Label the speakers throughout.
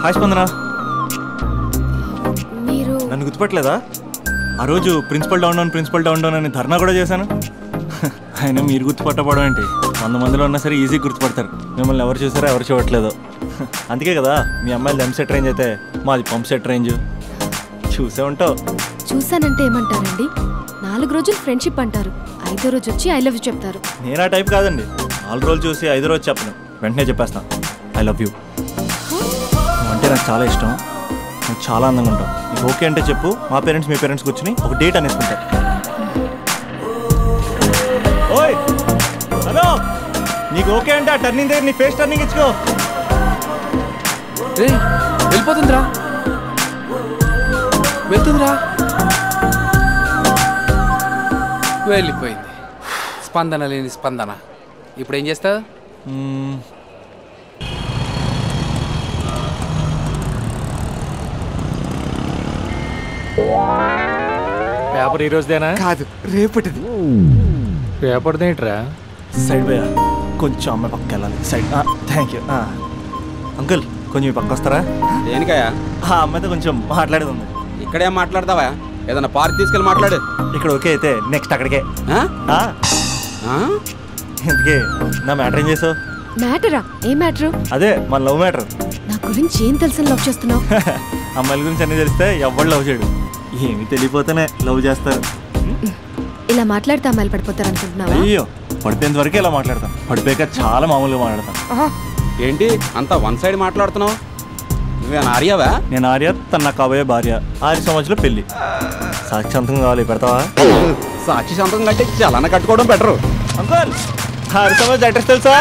Speaker 1: Hi స్పందన.
Speaker 2: మీరు
Speaker 1: నన్ను గుర్తుపట్టలేదా? ఆ రోజు ప్రిన్సిపల్ డౌన్ డౌన్ అని ధర్నా కూడా చేశాను. అయినా మీరు గుర్తుపట్టకపోవడం ఏంటి? 100 మందిలో ఉన్నా సరే ఈజీ గుర్తుపడతారు. మిమ్మల్ని ఎవరు చూసారో ఎవరు చూడట్లేదు. అందుకే కదా మీ అమ్మాయిలు ఎంసెట్ రేంజ్ అయితే మాది పంప్ సెట్ రేంజ్. చూసే ఉంటావు.
Speaker 2: చూసానంటే ఏమంటారండి? 4 రోజులు ఫ్రెండ్షిప్ అంటారు, 5వ రోజు వచ్చి ఐ లవ్ యూ చెప్తారు.
Speaker 1: నేను ఆ టైప్ కాదండి. 4 రోజులు చూసి 5వ రోజు చెప్పను, వెంటనే చెప్పేస్తాను ఐ లవ్ యూ. అంటే నాకు చాలా ఇష్టం, నువ్వు చాలా అందంగా ఉంటావు. నీకు ఓకే అంటే చెప్పు, మా పేరెంట్స్ మీ పేరెంట్స్ కూర్చుని ఒక డేట్ అనేసుకుంటారు. ఓయ్ హలో, నీకు ఓకే అంటే ఆ టర్నింగ్ దగ్గర నీ ఫేస్ టర్నింగ్ ఇచ్చుకో.
Speaker 3: వెళ్ళిపోతుందిరా, వెళ్తుందిరా, వెళ్ళిపోయింది. స్పందన లేని స్పందన. ఇప్పుడు ఏం చేస్తావు?
Speaker 4: పేపర్ ఈ రోజుదేనా?
Speaker 1: కాదు, రేపటిది.
Speaker 4: రేపటిదేంట్రా?
Speaker 1: సైడ్ పోయా, కొంచెం అమ్మాయి పక్క వెళ్ళాలి. సైడ్. థ్యాంక్ యూ అంకుల్, కొంచెం మీ పక్క వస్తారా?
Speaker 5: దేనికయ్యా?
Speaker 1: ఆ అమ్మాయితో కొంచెం మాట్లాడేది ఉంది.
Speaker 5: ఇక్కడేం మాట్లాడతావా? ఏదన్నా పార్క్ తీసుకెళ్ళి మాట్లాడు.
Speaker 1: ఇక్కడ ఓకే అయితే నెక్స్ట్ అక్కడికే. ఎందుకే నా మ్యాటర్ ఏం చేసావు?
Speaker 2: మ్యాటరా? ఏ మ్యాటరు?
Speaker 1: అదే మన లవ్ మ్యాటర్.
Speaker 2: నా గురించి ఏం తెలుసు లవ్ చేస్తున్నావు?
Speaker 1: అమ్మాయిల గురించి అన్ని తెలిస్తే ఎవరు లవ్ చేయడు. ఏమి తెలియపోతేనే లవ్ చేస్తారు.
Speaker 2: ఇలా మాట్లాడితే అమ్మాయిలు పడిపోతారు అనుకుంటున్నావా?
Speaker 1: అయ్యో, పడిపోయేంత వరకే ఇలా మాట్లాడతాం, పడిపోయాక చాలా మామూలుగా మాట్లాడతాం.
Speaker 5: ఏంటి అంతా వన్ సైడ్ మాట్లాడుతున్నావు? నువ్వేనా ఆర్యావా?
Speaker 1: నేను ఆర్య, తన నా కాబోయే భార్య. 6 సంవత్సరాలు పెళ్లి. సాక్షి సంతకం కావాలి, పెడతావా?
Speaker 5: సాక్షి సంతకం కంటే చలన కట్టుకోవడం బెటరు.
Speaker 1: అంకుల్, 6 సంవత్సరాలు అడ్రస్ తెలుసా?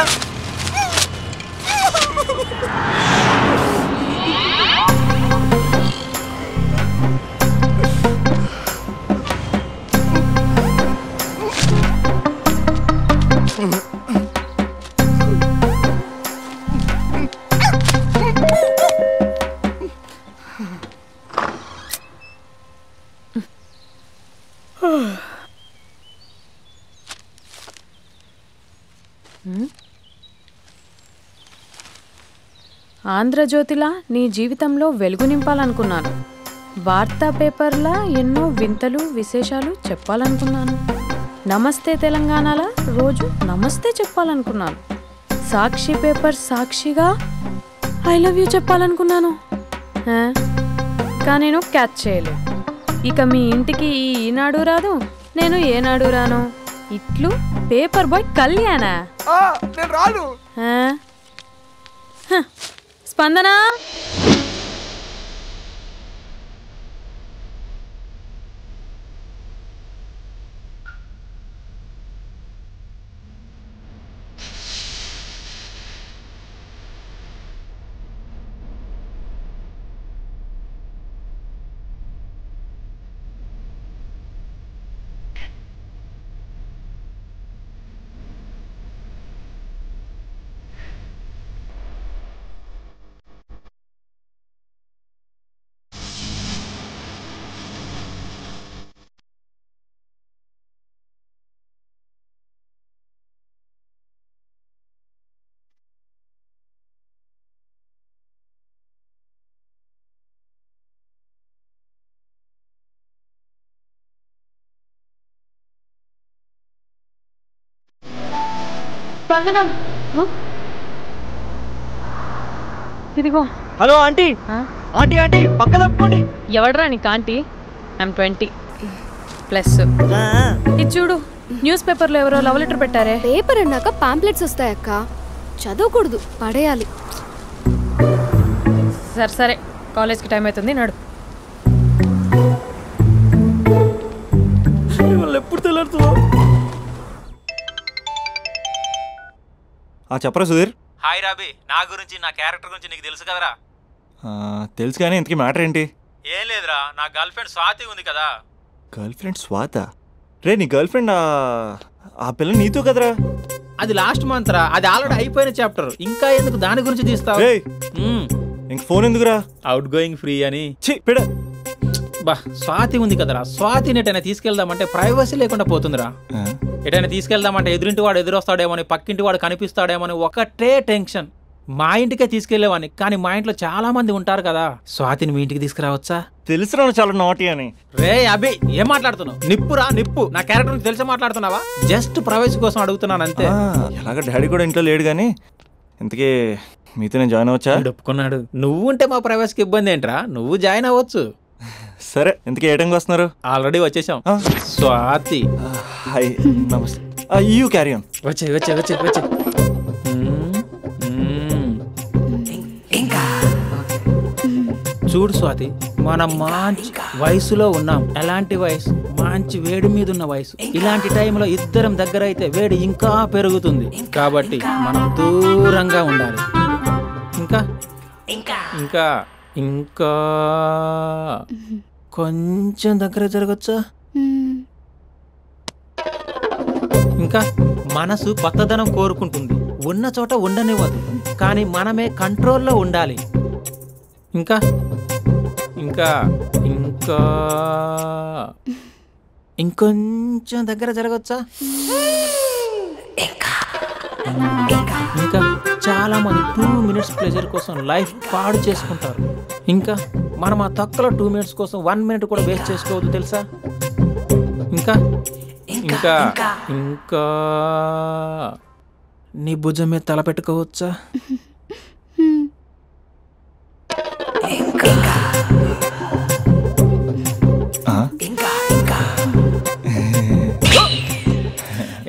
Speaker 6: ఆంధ్రజ్యోతిలా నీ జీవితంలో వెలుగు నింపాలనుకున్నాను. వార్తా పేపర్లా ఎన్నో వింతలు విశేషాలు చెప్పాలనుకున్నాను. నమస్తే తెలంగాణలా రోజు నమస్తే చెప్పాలనుకున్నాను. సాక్షి పేపర్ సాక్షిగా ఐ లవ్ యూ చెప్పాలనుకున్నాను. కానీ నేను క్యాచ్ చేయలేదు. ఇక మీ ఇంటికి ఈనాడు రాదు, నేను ఏనాడు రాను. ఇట్లు పేపర్ బాయ్ కళ్యాణా?
Speaker 3: నేను రాను.
Speaker 6: స్పందన, ఇదిగో.
Speaker 7: Hello aunty. ఆంటీ ఆంటీ పక్క తప్పుకోండి.
Speaker 6: ఎవడరా నీకు ఆంటీ? ఐఎమ్ 20+. ఇది చూడు, న్యూస్ పేపర్లో ఎవరో లవ్ లెటర్ పెట్టారే.
Speaker 2: పేపర్ అన్నాక పాంప్లెట్స్ వస్తాయక్క, చదవకూడదు, పడేయాలి.
Speaker 6: సరే సరే, కాలేజ్కి టైం అవుతుంది, నడు.
Speaker 1: ఎప్పుడు తెల్లారుతుందో. చెప్పరా సుధీర్?
Speaker 8: హాయ్ రాబీ, నా గురించి నా క్యారెక్టర్ గురించి నీకు తెలుసు కదరా?
Speaker 1: తెలుసు, కానీ ఇంతకీ మ్యాటర్ ఏంటి?
Speaker 8: ఏం లేదురా, నా గర్ల్ ఫ్రెండ్ స్వాతి ఉంది కదా.
Speaker 1: గర్ల్ ఫ్రెండ్ స్వాత? రే, నీ గర్ల్ ఫ్రెండ్ ఆ పిల్ల నీతో కదరా?
Speaker 8: అది లాస్ట్ మంత్ రా, అది ఆల్రెడీ అయిపోయిన చాప్టర్. ఇంకా ఎందుకు దాని గురించి తీస్తావు?
Speaker 1: ఇంక ఫోన్ ఎందుకురా?
Speaker 8: అవుట్ గోయింగ్ ఫ్రీ అని.
Speaker 1: పిడ
Speaker 8: బా, స్వాతి ఉంది కదరా, స్వాతిని ఎటైనా తీసుకెళ్దామంటే ప్రైవసీ లేకుండా పోతుందిరా. ఎటైనా తీసుకెళ్దామంటే ఎదురింటి వాడు ఎదురొస్తాడేమో, పక్కింటి వాడు కనిపిస్తాడేమో ఒకటే టెన్షన్. మా ఇంటికే తీసుకెళ్లేవాడిని, కానీ మా ఇంట్లో చాలా మంది ఉంటారు కదా. స్వాతిని మీ ఇంటికి తీసుకురావచ్చా?
Speaker 1: తెలుసురా చాలా నాటి అని.
Speaker 8: రే అభి, ఏం మాట్లాడుతున్నావు? నిప్పురా నిప్పు. నా క్యారెక్టర్ తెలిసి మాట్లాడుతున్నావా? జస్ట్ ప్రైవసీ కోసం అడుగుతున్నాను అంతే.
Speaker 1: ఎలాగ డాడీ కూడా ఇంట్లో లేడు కానీ ఇంతకీ మీతో నేను జాయిన్ అవ్వచ్చా?
Speaker 8: ఒప్పుకున్నాడు. నువ్వు ఉంటే మా ప్రైవసీకి ఇబ్బంది ఏంట్రా? నువ్వు జాయిన్ అవ్వచ్చు.
Speaker 1: సరే, ఇంతకీ ఏ టైంకి వస్తున్నారు?
Speaker 8: ఆల్రెడీ వచ్చేసాం. స్వాతి
Speaker 1: హాయ్, నమస్తే. You carry on.
Speaker 8: వచ్చే వచ్చే వచ్చే వచ్చే. చూడు స్వాతి, మనం మంచి వయసులో ఉన్నాం. ఎలాంటి వయసు? మంచి వేడి మీద ఉన్న వయసు. ఇలాంటి టైంలో ఇద్దరం దగ్గర అయితే వేడి ఇంకా పెరుగుతుంది. కాబట్టి మనం దూరంగా ఉండాలి. ఇంకా ఇంకా ఇంకా కొంచెం దగ్గర జరగచ్చా? ఇంకా మనసు కొత్తదనం కోరుకుంటుంది. ఉన్న చోట ఉండనివ్వదు, కానీ మనమే కంట్రోల్లో ఉండాలి. ఇంకా ఇంకా ఇంకా ఇంకొంచెం దగ్గర జరగచ్చా? ఇంకా చాలా మంది 2 minutes ప్లెజర్ కోసం లైఫ్ పాడు చేసుకుంటారు. ఇంకా మనం ఆ తక్కువ 2 minutes కోసం 1 minute కూడా వేస్ట్ చేసుకోవద్దు, తెలుసా? ఇంకా ఇంకా ఇంకా నీ భుజం మీద తల పెట్టుకోవచ్చా?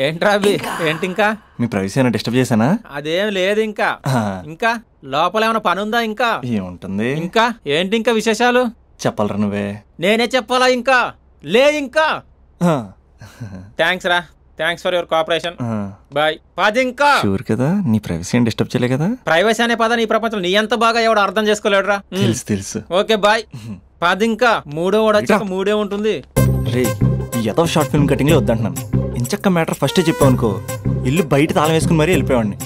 Speaker 8: ఏంట్రా అభి, ఏంటి ఇంకా?
Speaker 1: మీ ప్రైవసీ అయినా డిస్టర్బ్ చేశానా?
Speaker 8: అదేం లేదు. ఇంకా ఇంకా లోపల ఏమైనా పని ఉందా? ఇంకా
Speaker 1: ఏముంటుంది?
Speaker 8: ఇంకా ఏంటి ఇంకా విశేషాలు?
Speaker 1: చెప్పాలరా నువ్వే.
Speaker 8: నేనే చెప్పాలా? ఇంకా లే. ఇంకా థ్యాంక్స్ రా, thanks for your cooperation. Bye. పది ఇంకా.
Speaker 1: షూర్ కదా, నీ ప్రైవసీ ఏం డిస్టర్బ్ చేయలే కదా?
Speaker 8: ప్రైవసీ అనే పద నీ ప్రపంచం నీ ఎంత బాగా ఎవడు అర్థం చేసుకోలేడురా.
Speaker 1: తెలుసు తెలుసు.
Speaker 8: Okay bye. పది ఇంకా. మూడో వాడు వచ్చాక మూడే ఉంటుంది.
Speaker 1: రే, ఈ ఎదో షార్ట్ ఫిల్మ్ కటింగ్ లో వద్దంటున్నాను. ఇంచక్క మ్యాటర్ ఫస్టే చెప్పావు అనుకో, ఇల్లు బయట తాళం వేసుకుని మరీ వెళ్ళిపోయాడిని.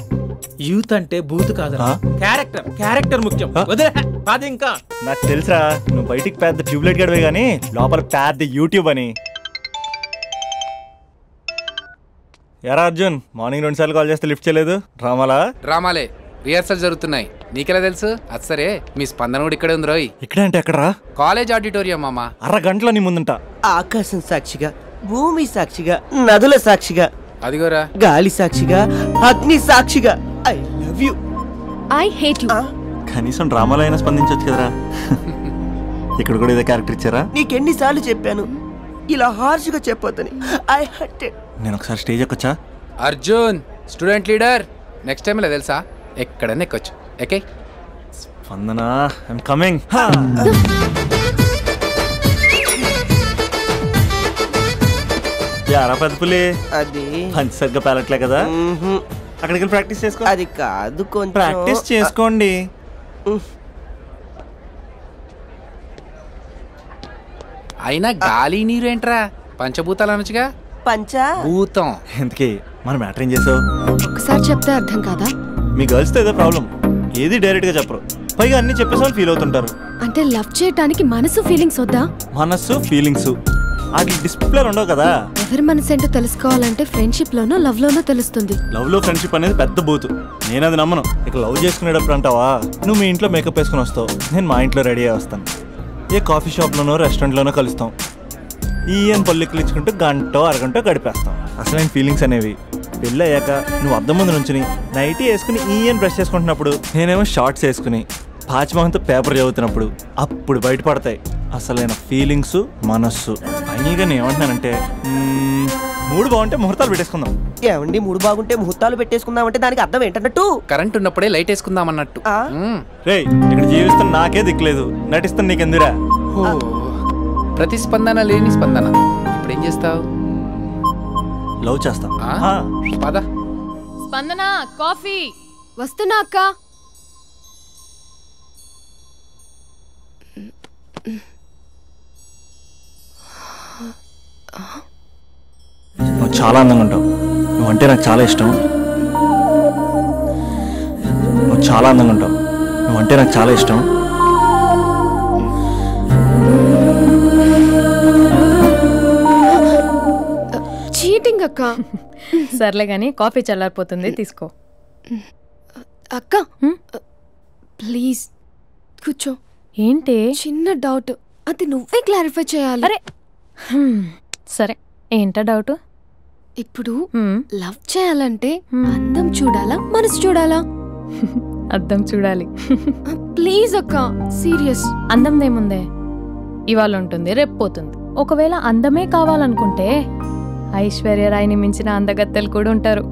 Speaker 8: యూత్ అంటే బూత్ కాదు, క్యారెక్టర్. క్యారెక్టర్ ముఖ్యం. వదిలే. పది ఇంకా.
Speaker 1: నాకు తెలుసా, నువ్వు బయటికి పెద్ద ట్యూబ్లైట్ గడవే గానీ లోపల పెద్ద యూట్యూబ్ అని. ఎరా అర్జున్, మార్నింగ్ 2 సార్లు కాల్ చేస్తే లిఫ్ట్ చేయలేదు.
Speaker 3: డ్రామాలే రిహార్సల్ జరుగుతున్నాయి. నీకెలా తెలుసు? అది సరే, మీ స్పందన కూడా ఇక్కడే ఉంది రోయ్.
Speaker 1: ఇక్కడే అంటే ఎక్కడరా?
Speaker 3: కాలేజ్ ఆడిటోరియం మామా.
Speaker 1: అరగంటలో నీ ముందుంటా.
Speaker 7: ఆకాశం సాక్షిగా, భూమి సాక్షిగా, నదుల సాక్షిగా,
Speaker 3: అదిగోరా
Speaker 7: గాలి సాక్షిగా, అగ్ని సాక్షిగా, I love you.
Speaker 2: I hate you.
Speaker 1: కనీసం డ్రామాలో అయినా స్పందించవచ్చు కదరా. ఇక్కడ కూడా ఇదే క్యారెక్టర్ ఇచ్చారా?
Speaker 7: నీకెన్నిసార్లు చెప్పాను ఇలా హార్ష్గా చెప్పొద్దని. I hurted.
Speaker 1: నేను ఒకసారి స్టేజ్ ఎక్కొచ్చా?
Speaker 3: Arjun student leader. Next time ఇలా తెలుసా, ఎక్కడన్నా ఎక్కొచ్చు. Okay
Speaker 1: Spandana, I'm coming. యారా పెద్ద పులి,
Speaker 7: అది
Speaker 1: పంచి సరిగ్గా పేలట్లే కదా? అక్కడికి వెళ్ళి ప్రాక్టీస్ చేసుకో.
Speaker 7: అది కాదు, కొంచెం
Speaker 1: ప్రాక్టీస్ చేసుకోండి.
Speaker 3: అయినా గాలి నీరు ఏంట్రా? పంచభూతాలు అనొచ్చుగా.
Speaker 7: పంచభూతం.
Speaker 1: ఎందుకే మన మ్యాటర్ ఏం చేసావు?
Speaker 2: ఒకసారి చెప్తే అర్థం కాదా?
Speaker 1: మీ గర్ల్స్తో ఏదో ప్రాబ్లం, ఏది డైరెక్ట్ గా చెప్పరు, పైగా అన్ని చెప్పేసి వాళ్ళు ఫీల్ అవుతుంటారు.
Speaker 2: అంటే లవ్ చేయడానికి మనసు ఫీలింగ్స్ వద్దా?
Speaker 1: మనస్సు ఫీలింగ్స్ వాటి డిస్ప్లే ఉండవు కదా.
Speaker 2: ఎవరి మనసు ఏంటో తెలుసుకోవాలంటే ఫ్రెండ్షిప్ లోనో లవ్ లోనో తెలుస్తుంది.
Speaker 1: లవ్ లో ఫ్రెండ్షిప్ అనేది పెద్ద బూతు. నేను అది నమ్మను. ఇక లవ్ చేసుకునేటప్పుడు అంటావా, నువ్వు మీ ఇంట్లో మేకప్ వేసుకుని వస్తావు, నేను మా ఇంట్లో రెడీ అయ్యి వస్తాను. ఏ కాఫీ షాప్లోనో రెస్టారెంట్లోనో కలుస్తాం. ఈయన పల్లెక్కులు ఇచ్చుకుంటూ గంటో అరగంటో గడిపేస్తాం. అసలైన ఫీలింగ్స్ అనేవి పెళ్ళి అయ్యాక నువ్వు అద్దం ముందు నుంచుని నైటీ వేసుకుని ఈయన బ్రష్ చేసుకుంటున్నప్పుడు, నేనేమో షార్ట్స్ వేసుకుని పాచిమహంతో పేపర్ చదువుతున్నప్పుడు అప్పుడు బయటపడతాయి అసలైన ఫీలింగ్స్, మనస్సు. ఫైనల్గా నేను ఏమంటున్నానంటే, మూడు బాగుంటే ముహూర్తాలు పెట్టేసుకుందాం.
Speaker 7: ఏమండి, మూడు బాగుంటే ముహూర్తాలు పెట్టేసుకుందాం అంటే దానికి అర్థం ఏంటన్నట్టు?
Speaker 3: కరెంట్ ఉన్నప్పుడే లైట్ వేసుకుందాం అన్నట్టు.
Speaker 1: రేయ్, ఇక్కడ జీవిస్తున్న నాకే దిక్కులేదు, నటిస్తున్న నీకెందురా?
Speaker 3: ప్రతిస్పందన లేని స్పందన. ఇప్పుడు ఏం చేస్తావు?
Speaker 1: లవ్ చేస్తా.
Speaker 3: పద.
Speaker 6: స్పందన, కాఫీ.
Speaker 2: వస్తున్నా అక్క.
Speaker 1: నువ్వు చాలా అందంగా ఉంటావు. నువ్వంటే నాకు చాలా ఇష్టం. నువ్వు చాలా అందంగా ఉంటావు. నువ్వంటే నాకు చాలా ఇష్టం.
Speaker 2: చీటింగ్ అక్క.
Speaker 6: సర్లే గాని కాఫీ చల్లారిపోతుంది, తీసుకో.
Speaker 2: అక్క ప్లీజ్ కూర్చో.
Speaker 6: ఏంటి?
Speaker 2: చిన్న డౌట్, అది నువ్వే క్లారిఫై చేయాలి.
Speaker 6: అరే సరే, ఏంటా డౌట్?
Speaker 2: ఇప్పుడు లవ్ చేయాలంటే అందం చూడాలా మనసు చూడాలా?
Speaker 6: అద్దం చూడాలి.
Speaker 2: ప్లీజ్ అక్క, సీరియస్.
Speaker 6: అందందేముందే, ఇవాళ ఉంటుంది రేపు పోతుంది. ఒకవేళ అందమే కావాలనుకుంటే ఐశ్వర్యరాయ్ని మించిన అందగత్తెలు కూడా ఉంటారు.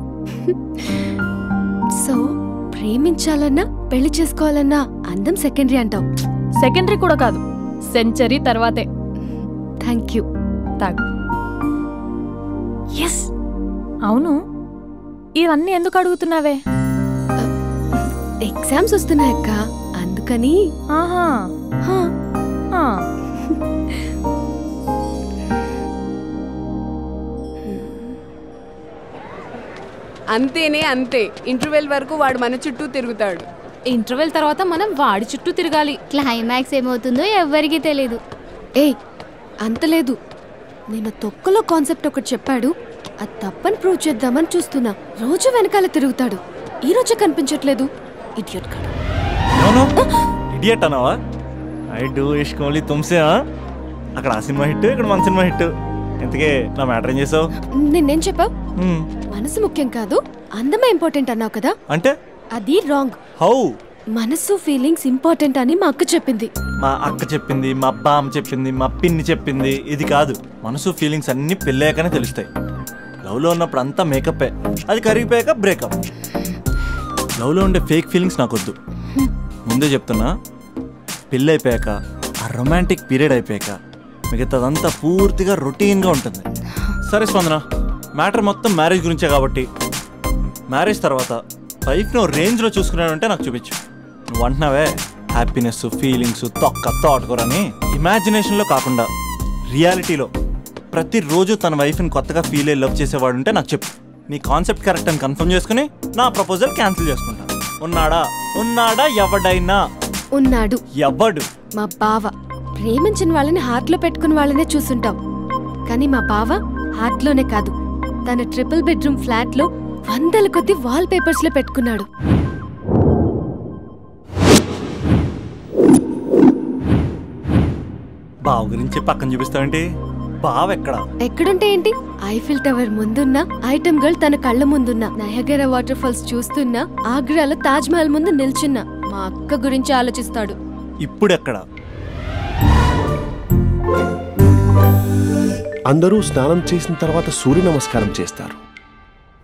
Speaker 2: సో ప్రేమించాలన్నా పెళ్లి చేసుకోవాలన్నా అందం సెకండరీ అంటావు?
Speaker 6: సెకండరీ కూడా కాదు, సెంచరీ తర్వాతే.
Speaker 2: Thank you.
Speaker 6: తాగు.
Speaker 2: ఎస్.
Speaker 6: అవును, ఇవన్నీ ఎందుకు అడుగుతున్నావే?
Speaker 2: ఎగ్జామ్స్ వస్తున్నాయక్క, అందుకని.
Speaker 6: ఆహా.
Speaker 9: అంతేనే అంతే. ఇంటర్వెల్ వరకు వాడు మన చుట్టూ తిరుగుతాడు.
Speaker 6: ఇంటర్వెల్ తర్వాత మనం వాడి చుట్టూ తిరగాలి.
Speaker 10: క్లైమాక్స్ ఏమవుతుందో ఎవ్వరికీ తెలీదు.
Speaker 2: అంత లేదు. నిన్న తొక్కలో కాన్సెప్ట్ ఒకటి చెప్పాడు, అది తప్పని ప్రూవ్ చేద్దామని చూస్తున్నా. రోజు వెనకాల తిరుగుతాడు, ఈ రోజే కనిపించట్లేదు. ఇడియట్ కాడు.
Speaker 1: ఇడియట్ అన్నావా? ఐ డూ ఇష్క్ ఓన్లీ తుమ్సే. అక్కడ ఆ సినిమా హిట్, ఇక్కడ మన సినిమా హిట్. ఇంతకే నా మ్యాటర్ ఏం చేసావు?
Speaker 2: నిన్నేం చెప్పావు? మనసు ముఖ్యం కాదు, అందమే ఇంపార్టెంట్ అన్నావు కదా.
Speaker 1: అంటే
Speaker 2: అది రాంగ్.
Speaker 1: హౌ?
Speaker 2: మనసు ఫీలింగ్స్ ఇంపార్టెంట్ అని మా అక్క చెప్పింది.
Speaker 1: మా అక్క చెప్పింది, మా బామ్మ చెప్పింది, మా పిన్ని చెప్పింది. ఇది కాదు, మనసు ఫీలింగ్స్ అన్ని పెళ్ళాకనే తెలుస్తాయి. లవ్లో ఉన్నప్పుడు అంతా మేకప్పే, అది కరిగిపోయాక బ్రేకప్. లవ్లో ఉండే ఫేక్ ఫీలింగ్స్ నాకొద్దు. ముందే చెప్తున్నా, పెళ్ళి అయిపోయాక ఆ రొమాంటిక్ పీరియడ్ అయిపోయాక మిగతాదంతా పూర్తిగా రొటీన్గా ఉంటుంది. సరే స్పందన, మ్యాటర్ మొత్తం మ్యారేజ్ గురించే కాబట్టి మ్యారేజ్ తర్వాత వైఫ్ను రేంజ్లో చూసుకున్నాడంటే నాకు చూపించు. నువ్వు అంటున్నావే హ్యాపీనెస్, ఫీలింగ్స్, తోటకూరని. ఇమాజినేషన్లో కాకుండా రియాలిటీలో ప్రతిరోజు తన వైఫ్ని కొత్తగా ఫీల్ అయ్యి లవ్ చేసేవాడు ఉంటే నాకు చెప్పు. నీ కాన్సెప్ట్ కరెక్ట్ అని కన్ఫర్మ్ చేసుకుని నా ప్రపోజల్ క్యాన్సిల్ చేసుకుంటా. ఉన్నాడా ఎవడైనా?
Speaker 2: ఉన్నాడు.
Speaker 1: ఎవడు?
Speaker 2: మా బావ. ప్రేమించిన వాళ్ళని హార్ట్లో పెట్టుకున్న వాళ్ళనే చూసుంటాం, కానీ మా బావ హార్ట్లోనే కాదు, తన ట్రిపుల్ బెడ్రూమ్ ఫ్లాట్ లో 100ల కొద్ది వాల్ పేపర్స్ లో పెట్టుకున్నాడు.
Speaker 1: బావ గురించి పక్కన చూపిస్తావేంటి? బావ ఎక్కడుంటే
Speaker 2: ఏంటి? ఐఫిల్ టవర్ ముందున్న ఐటమ్ గర్ల్ తన కళ్ళ ముందున్న నయగరా వాటర్ ఫాల్స్ చూస్తున్నా, ఆగ్రాలో తాజ్ మహల్ ముందు నిల్చున్నా మా అక్క గురించి ఆలోచిస్తాడు.
Speaker 1: ఇప్పుడు ఎక్కడ?
Speaker 11: అందరూ స్నానం చేసిన తర్వాత సూర్య నమస్కారం చేస్తారు,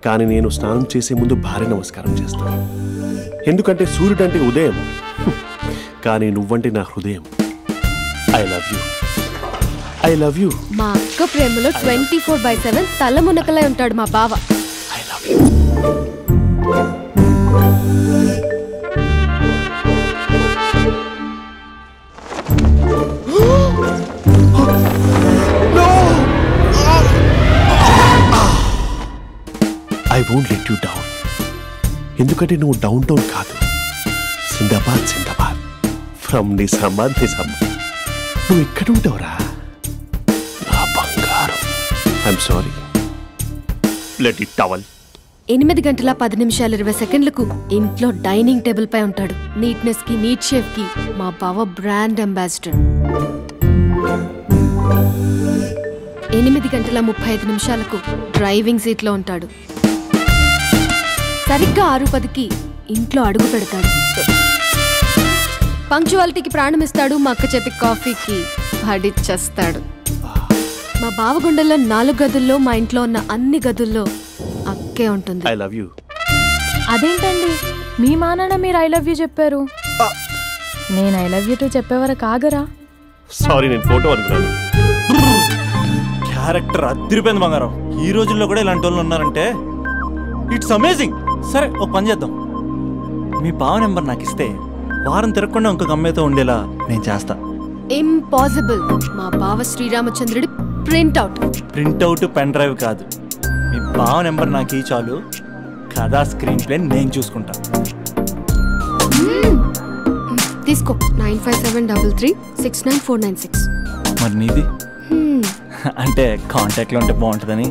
Speaker 11: కానీ నేను స్నానం చేసే ముందు భార్య నమస్కారం చేస్తాను. ఎందుకంటే సూర్యుడు అంటే ఉదయం, కానీ నువ్వంటే నా హృదయం. I love you, I love you.
Speaker 2: మా అక్క ప్రేమలో 24/7 తల మునకలై ఉంటాడు మా బావ.
Speaker 11: I love you. I won't let you down. ఎందుకంటే నువ్వు డౌన్ టౌన్ కాదు, జిందాబాద్ జిందాబాద్ ఫ్రమ్ నిజామాబాద్ నిజామాబాద్. నువ్వు ఇక్కడ ఉంటావురా నా బంగారం. I'm sorry, let it towel.
Speaker 2: 8:10:10 ఇంట్లో డైనింగ్ టేబుల్ పై ఉంటాడు. నీట్నెస్ కి, నీట్ షేఫ్ కి మా బావ బ్రాండ్ అంబాసిడర్. 8:35 డ్రైవింగ్ సీట్ లో ఉంటాడు. సరిగ్గా 6:10 ఇంట్లో అడుగు పెడతాడు. పంక్చువాలిటీకి ప్రాణం ఇస్తాడు. మా అక్క చేతి కాఫీకి పడిచ్చేస్తాడు. మా బావ గుండెల్లో 4 గదుల్లో, మా ఇంట్లో ఉన్న అన్ని గదుల్లో అక్కే ఉంటుంది.
Speaker 11: I love you.
Speaker 6: అదేంటండి, మీ మానాన్న మీరు ఐ లవ్ యూ చెప్పారు, నేను ఐ లవ్ యూ టు చెప్పేవరకు ఆగరా?
Speaker 11: సారీ, నేను ఫోటో అనుకున్నాను.
Speaker 1: క్యారెక్టర్ అదిరిపోయింది బంగారం. ఈ రోజుల్లో కూడా ఇలాంటి వాళ్ళు ఉన్నారంటే ఇట్స్ అమేజింగ్. సరే, ఒక పని చేద్దాం. మీ బావ నెంబర్ నాకు ఇస్తే వారం తిరగకుండా ఇంకొక అమ్మాయితో ఉండేలా నేను చేస్తా.
Speaker 2: ఇంపాసిబుల్. మా బావ శ్రీరామచంద్రుడి ప్రింట్అవుట్.
Speaker 1: పెన్ డ్రైవ్ కాదు, మీ బావ నెంబర్ నాకు ఈ చాలు. కథా స్క్రీన్ ప్లే నేను చూసుకుంటా.
Speaker 2: తీసుకో. 9573369496.
Speaker 1: మరి నీది? అంటే కాంటాక్ట్లో ఉంటే బాగుంటుందని.